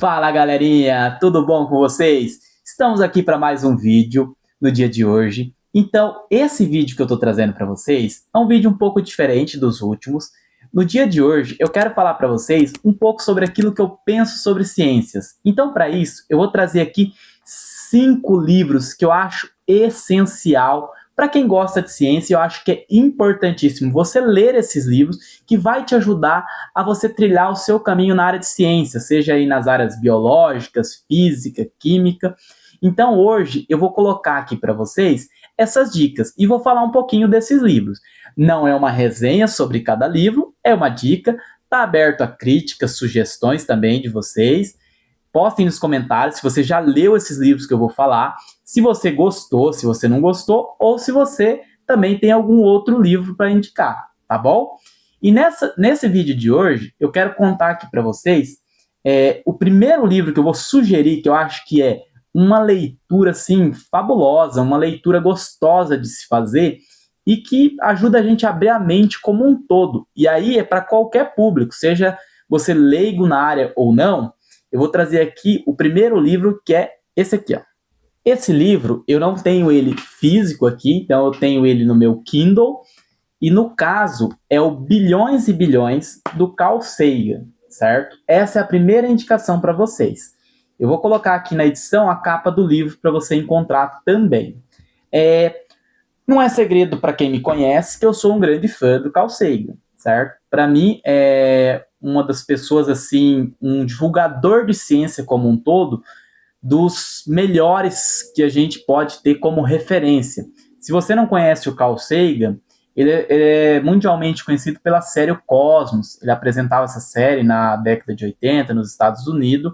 Fala galerinha, tudo bom com vocês? Estamos aqui para mais um vídeo no dia de hoje. Então, esse vídeo que eu estou trazendo para vocês é um vídeo um pouco diferente dos últimos. No dia de hoje, eu quero falar para vocês um pouco sobre aquilo que eu penso sobre ciências. Então, para isso, eu vou trazer aqui 5 livros que eu acho essencial para quem gosta de ciência. Eu acho que é importantíssimo você ler esses livros, que vai te ajudar a você trilhar o seu caminho na área de ciência, seja aí nas áreas biológicas, física, química. Então hoje eu vou colocar aqui para vocês essas dicas e vou falar um pouquinho desses livros. Não é uma resenha sobre cada livro, é uma dica. Está aberto a críticas, sugestões também de vocês. Postem nos comentários se você já leu esses livros que eu vou falar, se você gostou, se você não gostou, ou se você também tem algum outro livro para indicar, tá bom? E nesse vídeo de hoje, eu quero contar aqui para vocês o primeiro livro que eu vou sugerir, que eu acho que é uma leitura assim, fabulosa, uma leitura gostosa de se fazer e que ajuda a gente a abrir a mente como um todo. E aí é para qualquer público, seja você leigo na área ou não. Eu vou trazer aqui o primeiro livro, que é esse aqui, ó. Esse livro, eu não tenho ele físico aqui, então eu tenho ele no meu Kindle, e no caso, é o Bilhões e Bilhões, do Carl Sagan, certo? Essa é a primeira indicação para vocês. Eu vou colocar aqui na edição a capa do livro para você encontrar também. Não é segredo para quem me conhece que eu sou um grande fã do Carl Sagan, certo? Para mim, é uma das pessoas, assim, um divulgador de ciência como um todo, dos melhores que a gente pode ter como referência. Se você não conhece o Carl Sagan, ele é mundialmente conhecido pela série O Cosmos. Ele apresentava essa série na década de 80 nos Estados Unidos.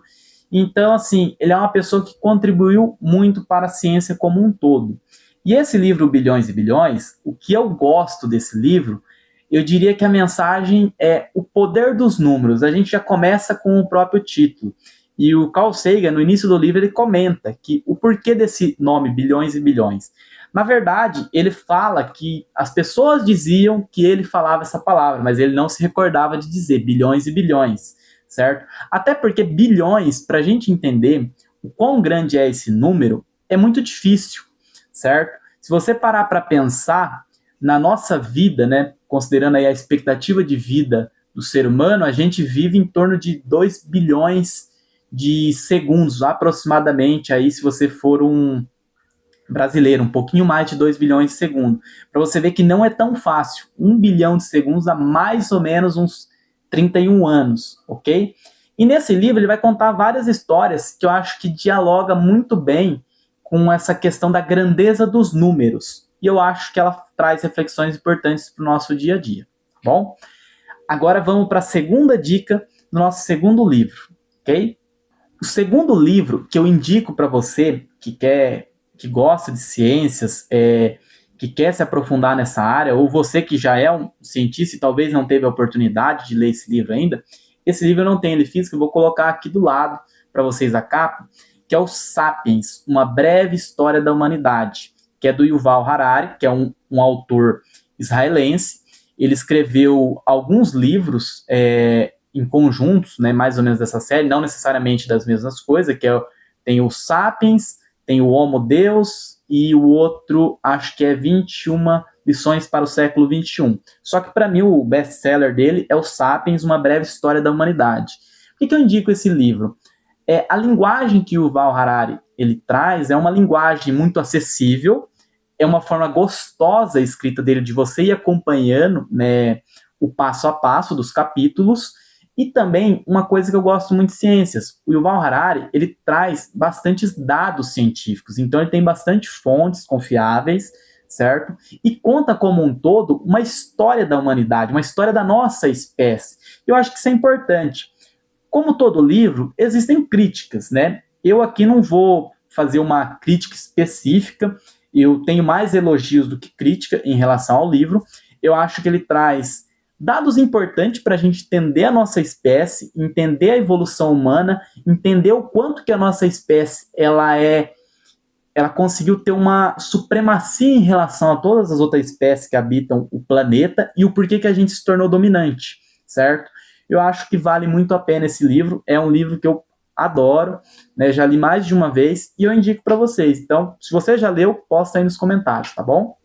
Então, assim, ele é uma pessoa que contribuiu muito para a ciência como um todo. E esse livro, Bilhões e Bilhões, o que eu gosto desse livro, eu diria que a mensagem é o poder dos números. A gente já começa com o próprio título. E o Carl Sagan, no início do livro, ele comenta que o porquê desse nome, Bilhões e Bilhões. Na verdade, ele fala que as pessoas diziam que ele falava essa palavra, mas ele não se recordava de dizer bilhões e bilhões, certo? Até porque bilhões, para a gente entender o quão grande é esse número, é muito difícil, certo? Se você parar para pensar na nossa vida, né, considerando aí a expectativa de vida do ser humano, a gente vive em torno de 2 bilhões de segundos, aproximadamente, aí se você for um brasileiro, um pouquinho mais de 2 bilhões de segundos. Para você ver que não é tão fácil. 1 bilhão de segundos dá mais ou menos uns 31 anos, ok? E nesse livro ele vai contar várias histórias que eu acho que dialoga muito bem com essa questão da grandeza dos números. E eu acho que ela traz reflexões importantes para o nosso dia a dia, tá bom? Agora vamos para a segunda dica do nosso segundo livro, ok? O segundo livro que eu indico para você que gosta de ciências, que quer se aprofundar nessa área, ou você que já é um cientista e talvez não teve a oportunidade de ler esse livro ainda, esse livro eu não tenho ele físico, eu vou colocar aqui do lado para vocês a capa, que é o Sapiens, Uma Breve História da Humanidade, que é do Yuval Harari, que é um autor israelense. Ele escreveu alguns livros em conjuntos, né, mais ou menos dessa série, não necessariamente das mesmas coisas, tem o Sapiens, tem o Homo Deus e o outro, acho que é 21 lições para o século XXI. Só que para mim o best-seller dele é o Sapiens, Uma Breve História da Humanidade. Por que eu indico esse livro? A linguagem que o Yuval Harari ele traz é uma linguagem muito acessível, é uma forma gostosa a escrita dele, de você ir acompanhando, né, o passo a passo dos capítulos. E também uma coisa que eu gosto muito de ciências, o Yuval Harari, ele traz bastantes dados científicos, então ele tem bastante fontes confiáveis, certo? E conta como um todo uma história da humanidade, uma história da nossa espécie. Eu acho que isso é importante. Como todo livro, existem críticas, né? Eu aqui não vou fazer uma crítica específica, eu tenho mais elogios do que crítica em relação ao livro. Eu acho que ele traz dados importantes para a gente entender a nossa espécie, entender a evolução humana, entender o quanto que a nossa espécie ela conseguiu ter uma supremacia em relação a todas as outras espécies que habitam o planeta e o porquê que a gente se tornou dominante, certo? Eu acho que vale muito a pena esse livro, é um livro que eu adoro, né? Já li mais de uma vez e eu indico para vocês. Então, se você já leu, posta aí nos comentários, tá bom?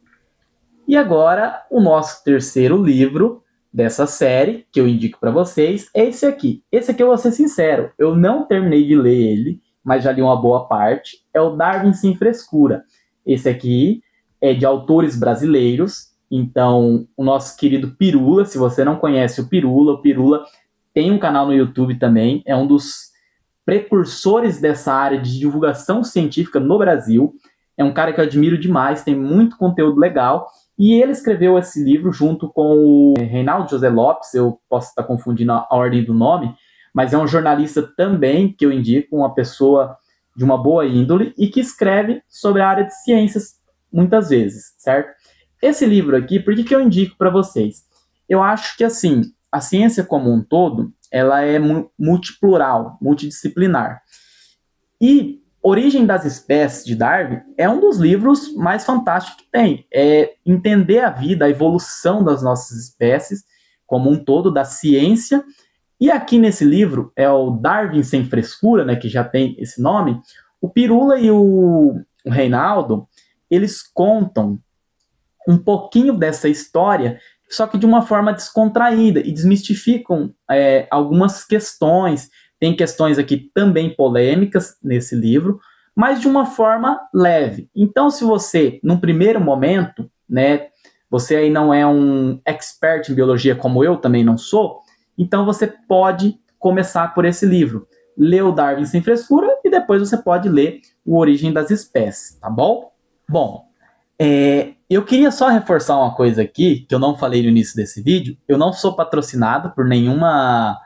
E agora, o nosso terceiro livro dessa série, que eu indico para vocês, é esse aqui. Esse aqui eu vou ser sincero, eu não terminei de ler ele, mas já li uma boa parte. É o Darwin Sem Frescura. Esse aqui é de autores brasileiros. Então, o nosso querido Pirula, se você não conhece o Pirula tem um canal no YouTube também, é um dos precursores dessa área de divulgação científica no Brasil. É um cara que eu admiro demais, tem muito conteúdo legal. E ele escreveu esse livro junto com o Reinaldo José Lopes, eu posso estar confundindo a ordem do nome, mas é um jornalista também que eu indico, uma pessoa de uma boa índole e que escreve sobre a área de ciências muitas vezes, certo? Esse livro aqui, por que eu indico para vocês? Eu acho que, assim, a ciência como um todo, ela é multiplural, multidisciplinar. E Origem das Espécies, de Darwin, é um dos livros mais fantásticos que tem. É entender a vida, a evolução das nossas espécies como um todo, da ciência. E aqui nesse livro, é o Darwin Sem Frescura, né, que já tem esse nome, o Pirula e o Reinaldo, eles contam um pouquinho dessa história, só que de uma forma descontraída, e desmistificam algumas questões. Tem questões aqui também polêmicas nesse livro, mas de uma forma leve. Então, se você, num primeiro momento, né, você aí não é um expert em biologia como eu também não sou, então você pode começar por esse livro. Lê o Darwin Sem Frescura e depois você pode ler o Origem das Espécies, tá bom? Bom, eu queria só reforçar uma coisa aqui, que eu não falei no início desse vídeo. Eu não sou patrocinado por nenhuma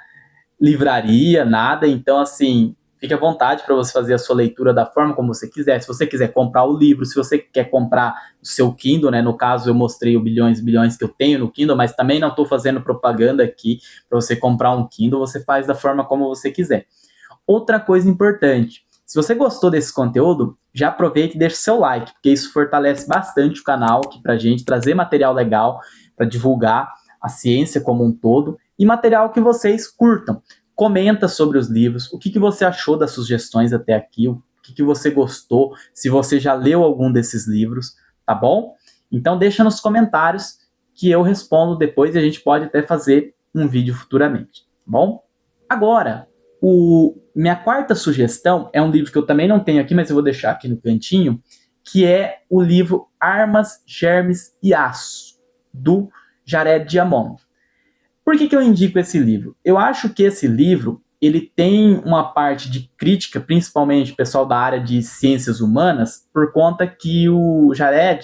livraria, nada, então assim, fique à vontade para você fazer a sua leitura da forma como você quiser. Se você quiser comprar o livro, se você quer comprar o seu Kindle, né? No caso eu mostrei o bilhões e bilhões que eu tenho no Kindle, mas também não estou fazendo propaganda aqui para você comprar um Kindle, você faz da forma como você quiser. Outra coisa importante, se você gostou desse conteúdo, já aproveita e deixa seu like, porque isso fortalece bastante o canal aqui pra gente, trazer material legal para divulgar a ciência como um todo e material que vocês curtam. Comenta sobre os livros, o que você achou das sugestões até aqui, o que você gostou, se você já leu algum desses livros, tá bom? Então deixa nos comentários que eu respondo depois e a gente pode até fazer um vídeo futuramente, tá bom? Agora, minha quarta sugestão é um livro que eu também não tenho aqui, mas eu vou deixar aqui no cantinho, que é o livro Armas, Germes e Aço, do Jared Diamond. Por que eu indico esse livro? Eu acho que esse livro ele tem uma parte de crítica, principalmente pessoal da área de ciências humanas, por conta que o Jared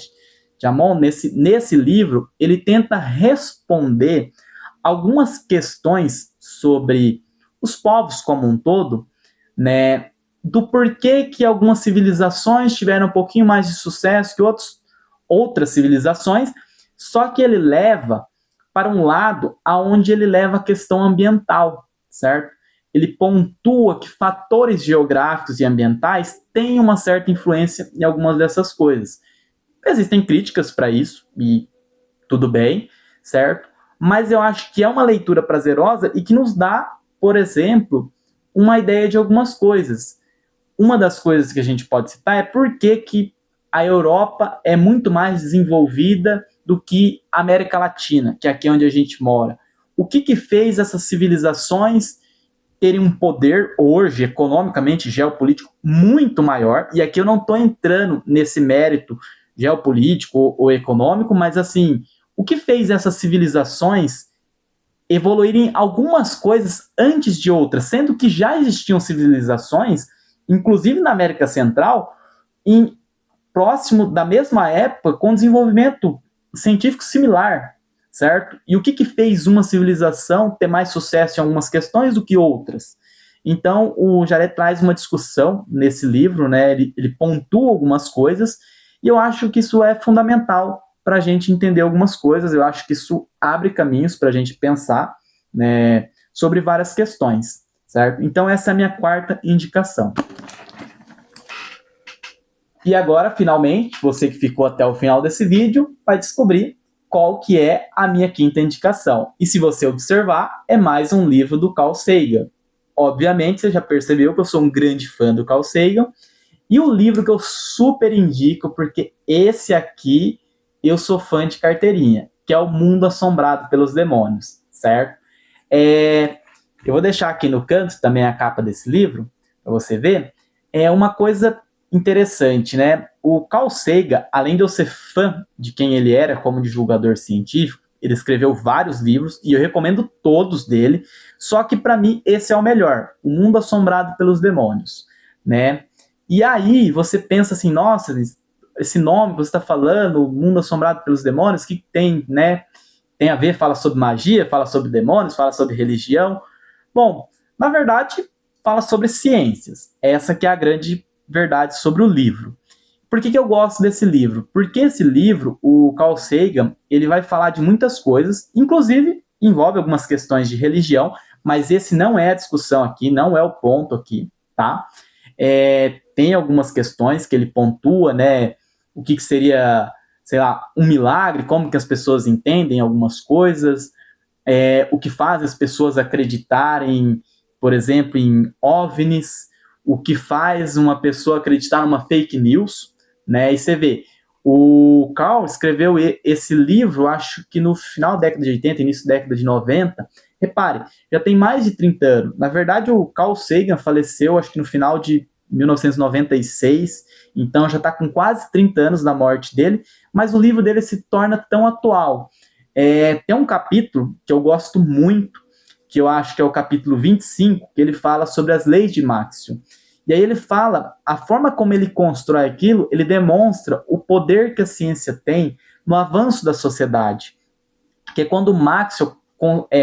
Diamond, nesse livro, ele tenta responder algumas questões sobre os povos como um todo, né, do porquê que algumas civilizações tiveram um pouquinho mais de sucesso que outras civilizações, só que ele leva para um lado aonde ele leva a questão ambiental, certo? Ele pontua que fatores geográficos e ambientais têm uma certa influência em algumas dessas coisas. Existem críticas para isso, e tudo bem, certo? Mas eu acho que é uma leitura prazerosa e que nos dá, por exemplo, uma ideia de algumas coisas. Uma das coisas que a gente pode citar é por que a Europa é muito mais desenvolvida do que a América Latina, que é aqui onde a gente mora. O que fez essas civilizações terem um poder hoje, economicamente, geopolítico, muito maior? E aqui eu não estou entrando nesse mérito geopolítico ou econômico, mas assim, o que fez essas civilizações evoluírem algumas coisas antes de outras, sendo que já existiam civilizações, inclusive na América Central, próximo da mesma época, com desenvolvimento científico similar, certo? E o que fez uma civilização ter mais sucesso em algumas questões do que outras? Então, o Jared traz uma discussão nesse livro, né? Ele pontua algumas coisas, e eu acho que isso é fundamental para a gente entender algumas coisas. Eu acho que isso abre caminhos para a gente pensar, né, sobre várias questões, certo? Então, essa é a minha quarta indicação. E agora, finalmente, você que ficou até o final desse vídeo vai descobrir qual que é a minha quinta indicação. E se você observar, é mais um livro do Carl Sagan. obviamente, você já percebeu que eu sou um grande fã do Carl Sagan. E o livro que eu super indico, porque esse aqui eu sou fã de carteirinha, que é O Mundo Assombrado pelos Demônios, certo? Eu vou deixar aqui no canto também a capa desse livro, para você ver. É uma coisa interessante, né? O Carl Sagan, além de eu ser fã de quem ele era como divulgador científico, ele escreveu vários livros e eu recomendo todos dele, só que para mim esse é o melhor, O Mundo Assombrado pelos Demônios, né? E aí você pensa assim, nossa, esse nome que você está falando, O Mundo Assombrado pelos Demônios, o que tem, né? Tem a ver, fala sobre magia, fala sobre demônios, fala sobre religião. Bom, na verdade, fala sobre ciências. Essa que é a grande verdade sobre o livro. Por que eu gosto desse livro? Porque esse livro, o Carl Sagan, ele vai falar de muitas coisas, inclusive envolve algumas questões de religião, mas esse não é a discussão aqui, não é o ponto aqui, tá? Tem algumas questões que ele pontua, né? O que seria, sei lá, um milagre, como que as pessoas entendem algumas coisas, o que faz as pessoas acreditarem, por exemplo, em OVNIs, o que faz uma pessoa acreditar numa fake news, né? E você vê, o Carl escreveu esse livro, acho que no final da década de 80, início da década de 90. Repare, já tem mais de 30 anos. Na verdade, o Carl Sagan faleceu, acho que no final de 1996, então já está com quase 30 anos da morte dele, mas o livro dele se torna tão atual. Tem um capítulo que eu gosto muito, que eu acho que é o capítulo 25, que ele fala sobre as leis de Maxwell. E aí ele fala, a forma como ele constrói aquilo, ele demonstra o poder que a ciência tem no avanço da sociedade. Que é quando Maxwell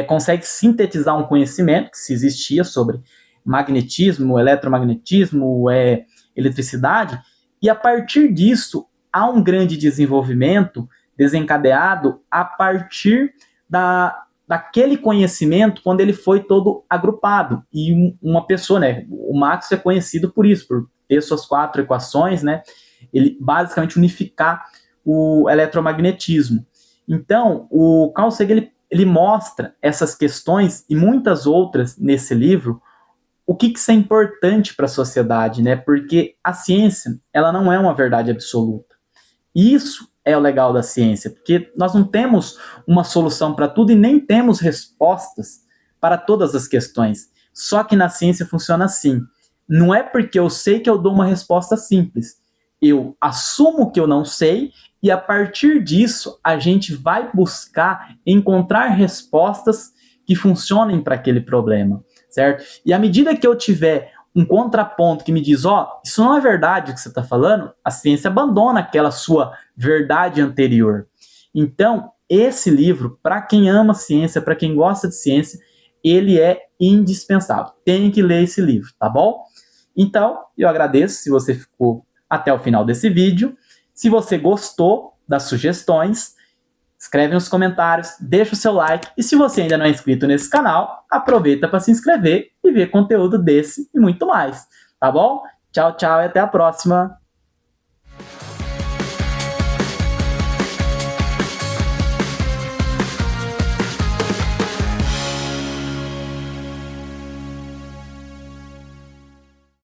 consegue sintetizar um conhecimento que se existia sobre magnetismo, eletromagnetismo, eletricidade, e a partir disso há um grande desenvolvimento desencadeado a partir daquele conhecimento quando ele foi todo agrupado. E uma pessoa, né, o Maxwell é conhecido por isso, por ter suas 4 equações, né, ele basicamente unificar o eletromagnetismo. Então, o Carl Sagan, ele mostra essas questões e muitas outras nesse livro, o que isso é importante para a sociedade, né? Porque a ciência, ela não é uma verdade absoluta. Isso é o legal da ciência, porque nós não temos uma solução para tudo e nem temos respostas para todas as questões. Só que na ciência funciona assim. Não é porque eu sei que eu dou uma resposta simples. Eu assumo que eu não sei e a partir disso a gente vai buscar encontrar respostas que funcionem para aquele problema, certo? E à medida que eu tiver um contraponto que me diz, isso não é verdade o que você está falando, a ciência abandona aquela sua verdade anterior. Então, esse livro, para quem ama ciência, para quem gosta de ciência, ele é indispensável. Tem que ler esse livro, tá bom? Então, eu agradeço se você ficou até o final desse vídeo. Se você gostou das sugestões, escreve nos comentários, deixa o seu like e se você ainda não é inscrito nesse canal, aproveita para se inscrever e ver conteúdo desse e muito mais, tá bom? Tchau, tchau e até a próxima!